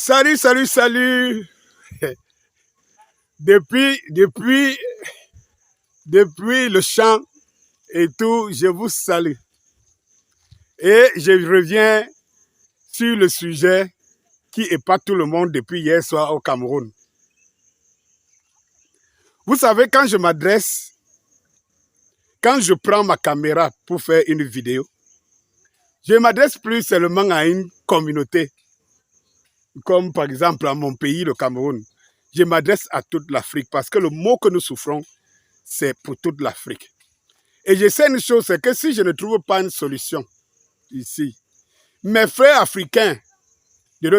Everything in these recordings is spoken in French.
Salut, salut, salut. Depuis le chant et tout, je vous salue. Et je reviens sur le sujet qui épate tout le monde depuis hier soir au Cameroun. Vous savez, quand je prends ma caméra pour faire une vidéo, je ne m'adresse plus seulement à une communauté, comme par exemple à mon pays, le Cameroun. Je m'adresse à toute l'Afrique parce que le mot que nous souffrons, c'est pour toute l'Afrique. Et je sais une chose, c'est que si je ne trouve pas une solution ici, mes frères africains,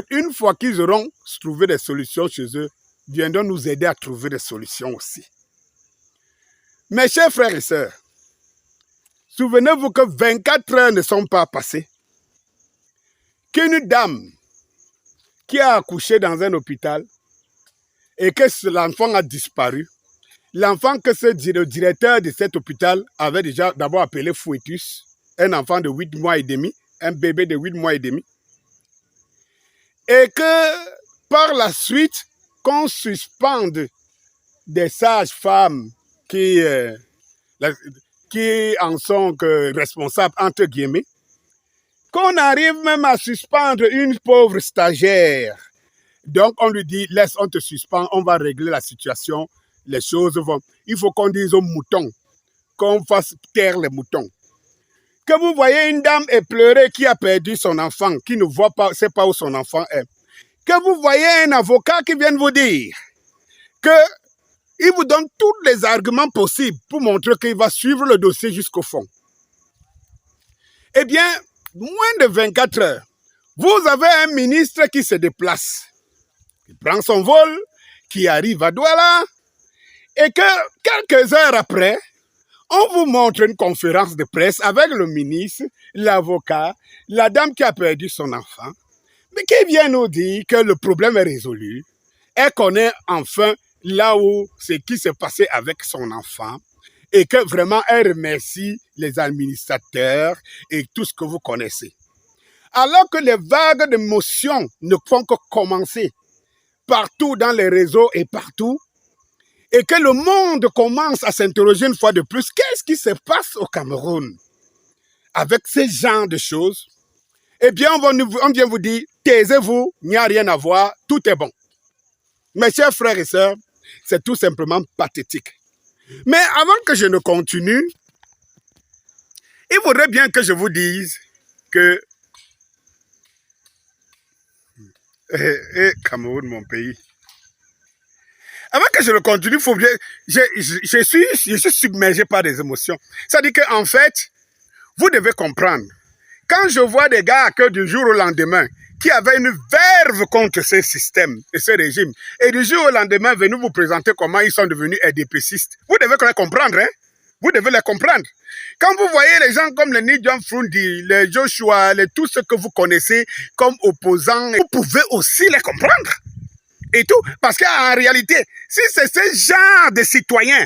une fois qu'ils auront trouvé des solutions chez eux, viendront nous aider à trouver des solutions aussi. Mes chers frères et sœurs, souvenez-vous que 24 heures ne sont pas passées, qu'une dame qui a accouché dans un hôpital et que l'enfant a disparu, l'enfant que le directeur de cet hôpital avait déjà d'abord appelé Fouetus, un enfant de 8 mois et demi, un bébé de 8 mois et demi, et que par la suite, qu'on suspende des sages-femmes qui en sont responsables, entre guillemets, qu'on arrive même à suspendre une pauvre stagiaire. Donc on lui dit, laisse, on te suspend, on va régler la situation, les choses vont... Il faut qu'on dise aux moutons, qu'on fasse taire les moutons. Que vous voyez une dame éplorée qui a perdu son enfant, qui ne voit pas, sait pas où son enfant est. Que vous voyez un avocat qui vient vous dire qu'il vous donne tous les arguments possibles pour montrer qu'il va suivre le dossier jusqu'au fond. Eh bien, moins de 24 heures, vous avez un ministre qui se déplace, qui prend son vol, qui arrive à Douala, et que quelques heures après, on vous montre une conférence de presse avec le ministre, l'avocat, la dame qui a perdu son enfant, mais qui vient nous dire que le problème est résolu. Elle connaît enfin là où ce qui s'est passé avec son enfant et que vraiment elle remercie les administrateurs et tout ce que vous connaissez. Alors que les vagues d'émotions ne font que commencer partout dans les réseaux et partout, et que le monde commence à s'interroger une fois de plus, qu'est-ce qui se passe au Cameroun avec ce genre de choses? Eh bien, on vient vous dire, taisez-vous, il n'y a rien à voir, tout est bon. Mes chers frères et sœurs, c'est tout simplement pathétique. Mais avant que je ne continue, il faudrait bien que je vous dise que... Cameroun, mon pays. Avant que je ne continue, faut bien, je suis submergé par des émotions. Ça dit qu'en fait, vous devez comprendre. Quand je vois des gars que du jour au lendemain, qui avaient une verve contre ce système et ce régime, et du jour au lendemain, venus vous présenter comment ils sont devenus RDPcistes, vous devez les comprendre, hein? Vous devez les comprendre. Quand vous voyez les gens comme les Nidjan Frundi, les Joshua, tous ceux que vous connaissez comme opposants, vous pouvez aussi les comprendre. Et tout, parce qu'en réalité, si c'est ce genre de citoyens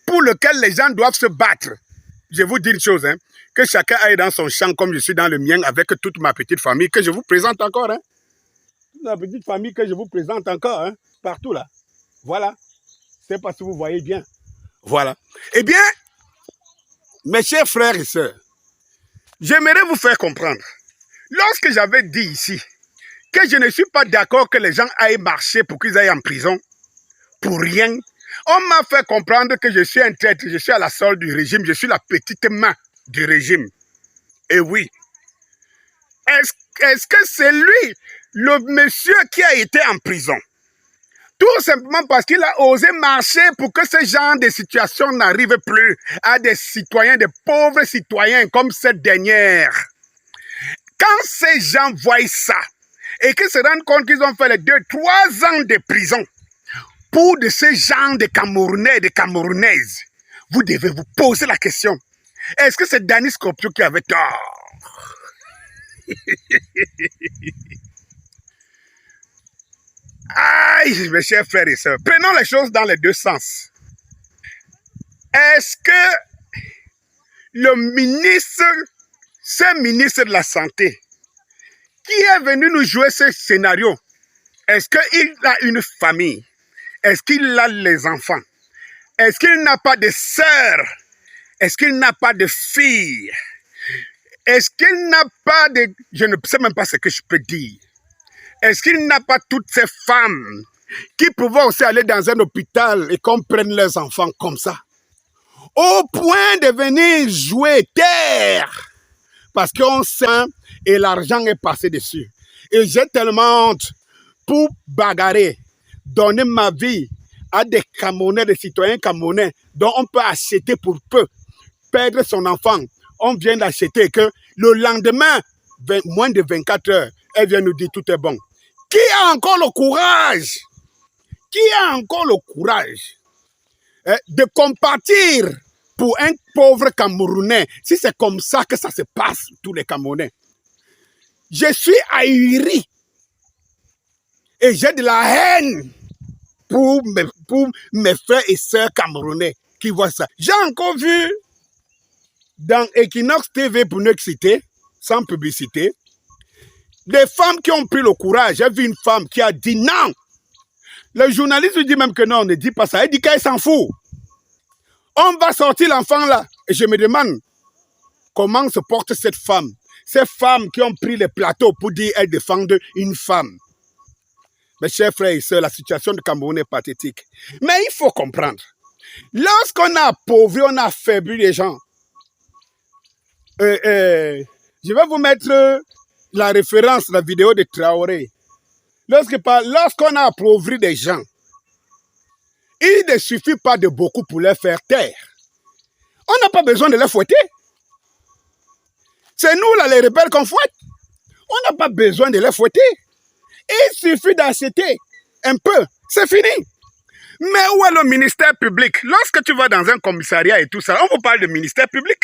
pour lequel les gens doivent se battre, je vous dis une chose, hein, que chacun aille dans son champ comme je suis dans le mien avec toute ma petite famille que je vous présente encore. Hein. Toute ma petite famille que je vous présente encore, hein, partout là. Voilà. Je ne sais pas si vous voyez bien. Voilà. Eh bien, mes chers frères et sœurs, j'aimerais vous faire comprendre. Lorsque j'avais dit ici que je ne suis pas d'accord que les gens aillent marcher pour qu'ils aillent en prison, pour rien, on m'a fait comprendre que je suis un traître, je suis à la solde du régime, je suis la petite main du régime. Et oui. Est-ce que c'est lui, le monsieur qui a été en prison? Tout simplement parce qu'il a osé marcher pour que ce genre de situation n'arrive plus à des citoyens, des pauvres citoyens comme cette dernière. Quand ces gens voient ça, et qu'ils se rendent compte qu'ils ont fait les 2-3 ans de prison pour de ce genre de Camerounais et de Camerounaises, vous devez vous poser la question. Est-ce que c'est Danny Scorpio qui avait tort? Aïe, mes chers frères et sœurs, prenons les choses dans les deux sens. Est-ce que le ministre, ce ministre de la Santé, qui est venu nous jouer ce scénario, Est-ce qu'il a une famille? Est-ce qu'il a les enfants? Est-ce qu'il n'a pas de sœurs? Est-ce qu'il n'a pas de filles? Est-ce qu'il n'a pas de... Je ne sais même pas ce que je peux dire. Est-ce qu'il n'a pas toutes ces femmes qui pouvaient aussi aller dans un hôpital et qu'on prenne leurs enfants comme ça? Au point de venir jouer terre. Parce qu'on sait et l'argent est passé dessus. Et j'ai tellement honte pour bagarrer, donner ma vie à des Camerounais, des citoyens camerounais dont on peut acheter pour peu, perdre son enfant. On vient d'acheter que le lendemain, moins de 24 heures, elle vient nous dire tout est bon. Qui a encore le courage? Qui a encore le courage de compatir pour un pauvre Camerounais, si c'est comme ça que ça se passe, tous les Camerounais? Je suis ahuri et j'ai de la haine pour mes frères et sœurs camerounais qui voient ça. J'ai encore vu dans Equinox TV, pour ne citer, sans publicité, des femmes qui ont pris le courage. J'ai vu une femme qui a dit non. Le journaliste lui dit même que non, on ne dit pas ça. Elle dit qu'elle s'en fout. On va sortir l'enfant là. Et je me demande comment se porte cette femme. Ces femmes qui ont pris les plateaux pour dire qu'elles défendent une femme. Mes chers frères et sœurs, la situation du Cameroun est pathétique. Mais il faut comprendre. Lorsqu'on a appauvri, on a affaibli les gens. Je vais vous mettre la référence, la vidéo de Traoré. Lorsqu'on a appauvri des gens, il ne suffit pas de beaucoup pour les faire taire. On n'a pas besoin de les fouetter. C'est nous, là, les rebelles qu'on fouette. On n'a pas besoin de les fouetter. Il suffit d'acheter un peu. C'est fini. Mais où est le ministère public? Lorsque tu vas dans un commissariat et tout ça, on vous parle de ministère public.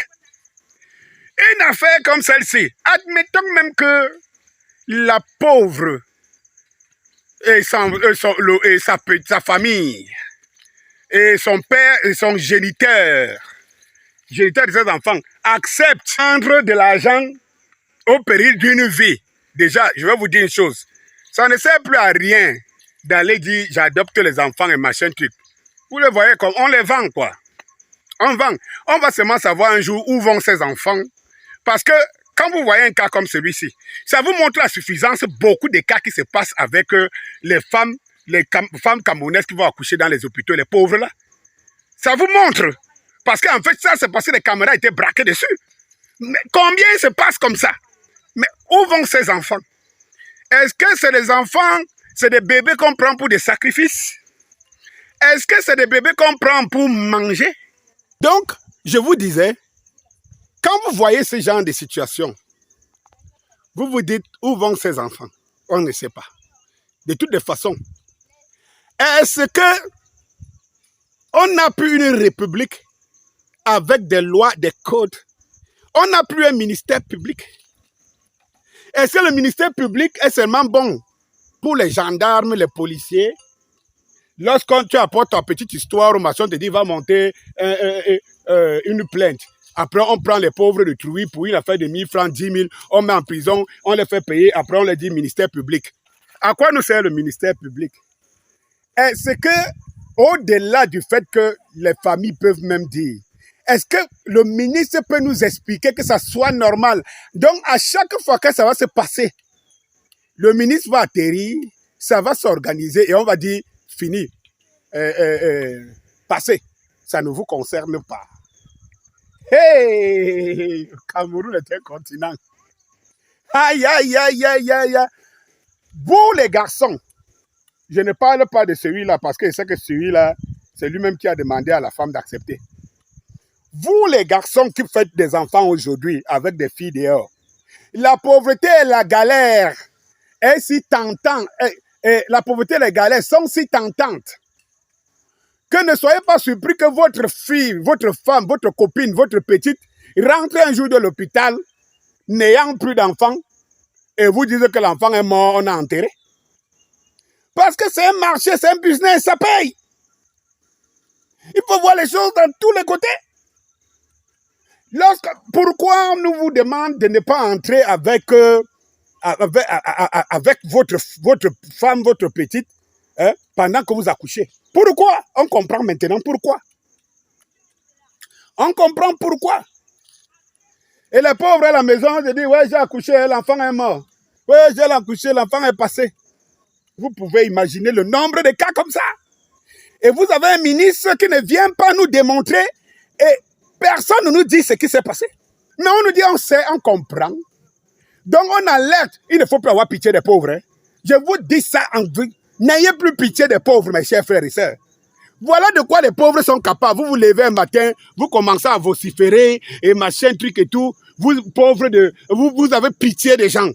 Une affaire comme celle-ci, admettons même que la pauvre et sa famille, et son père et son géniteur de ses enfants, acceptent de prendre de l'argent au péril d'une vie. Déjà, je vais vous dire une chose. Ça ne sert plus à rien d'aller dire j'adopte les enfants et machin truc. Vous les voyez comme on les vend quoi. On vend. On va seulement savoir un jour où vont ces enfants. Parce que quand vous voyez un cas comme celui-ci, ça vous montre la suffisance beaucoup de cas qui se passent avec les femmes camerounaises qui vont accoucher dans les hôpitaux, les pauvres là. Ça vous montre. Parce qu'en fait, ça c'est parce que les caméras étaient braquées dessus. Mais combien se passe comme ça? Mais où vont ces enfants? Est-ce que c'est des enfants, c'est des bébés qu'on prend pour des sacrifices? Est-ce que c'est des bébés qu'on prend pour manger? Donc, je vous disais, quand vous voyez ce genre de situation, vous vous dites où vont ces enfants? On ne sait pas. De toutes les façons, est-ce que on n'a plus une république avec des lois, des codes? On n'a plus un ministère public? Est-ce que le ministère public est seulement bon pour les gendarmes, les policiers? Lorsqu'on tu apportes ta petite histoire, au machin te dit va monter une plainte. Après, on prend les pauvres de Trouy pour une affaire de 1000 francs, 10 000, on met en prison, on les fait payer, après on les dit ministère public. À quoi nous sert le ministère public? Est-ce que, au-delà du fait que les familles peuvent même dire, est-ce que le ministre peut nous expliquer que ça soit normal? Donc, à chaque fois que ça va se passer, le ministre va atterrir, ça va s'organiser et on va dire, fini, passez, ça ne vous concerne pas. Hey, Cameroun est un continent. Aïe, aïe, aïe, aïe, aïe, aïe. Vous les garçons, je ne parle pas de celui-là parce que je sais que celui-là, c'est lui-même qui a demandé à la femme d'accepter. Vous les garçons qui faites des enfants aujourd'hui avec des filles dehors, la pauvreté et la galère est si tentante, la pauvreté et la galère sont si tentantes que ne soyez pas surpris que votre fille, votre femme, votre copine, votre petite rentre un jour de l'hôpital n'ayant plus d'enfant et vous dites que l'enfant est mort, on a enterré. Parce que c'est un marché, c'est un business, ça paye. Il faut voir les choses dans tous les côtés. Pourquoi on nous vous demande de ne pas entrer avec avec votre femme, votre petite, hein, pendant que vous accouchez. Pourquoi? On comprend maintenant pourquoi. On comprend pourquoi. Et les pauvres à la maison, se disent, ouais, j'ai accouché, l'enfant est mort. Ouais, j'ai accouché, l'enfant est passé. Vous pouvez imaginer le nombre de cas comme ça. Et vous avez un ministre qui ne vient pas nous démontrer et personne ne nous dit ce qui s'est passé. Mais on nous dit, on sait, on comprend. Donc on alerte. Il ne faut plus avoir pitié des pauvres. Hein. Je vous dis ça en vie. N'ayez plus pitié des pauvres, mes chers frères et sœurs. Voilà de quoi les pauvres sont capables. Vous vous levez un matin, vous commencez à vociférer et machin, truc et tout. Vous, pauvres, vous avez pitié des gens.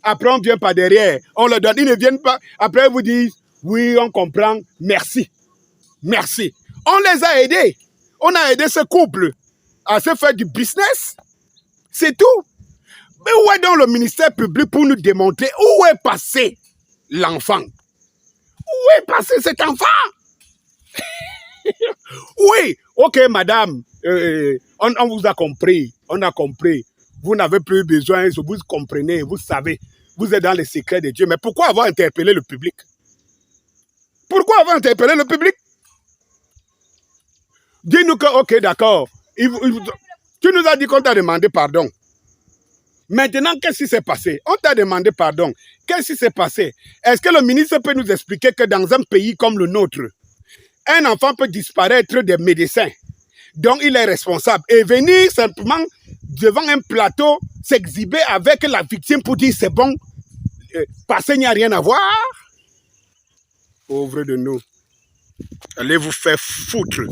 Après, on vient par derrière. On leur donne. Ils ne viennent pas. Après, ils vous disent, oui, on comprend. Merci. Merci. On les a aidés. On a aidé ce couple à se faire du business. C'est tout. Mais où est donc le ministère public pour nous démontrer où est passé l'enfant? Où est passé cet enfant? Oui, ok, madame, on vous a compris, on a compris. Vous n'avez plus besoin, vous comprenez, vous savez, vous êtes dans les secrets de Dieu. Mais pourquoi avoir interpellé le public? Pourquoi avoir interpellé le public? Dis-nous que, ok, d'accord, tu nous as dit qu'on t'a demandé pardon. Maintenant, qu'est-ce qui s'est passé? On t'a demandé pardon. Qu'est-ce qui s'est passé? Est-ce que le ministre peut nous expliquer que dans un pays comme le nôtre, un enfant peut disparaître des médecins, donc il est responsable, et venir simplement devant un plateau s'exhiber avec la victime pour dire c'est bon, parce qu'il n'y a rien à voir? Pauvre de nous. Allez vous faire foutre.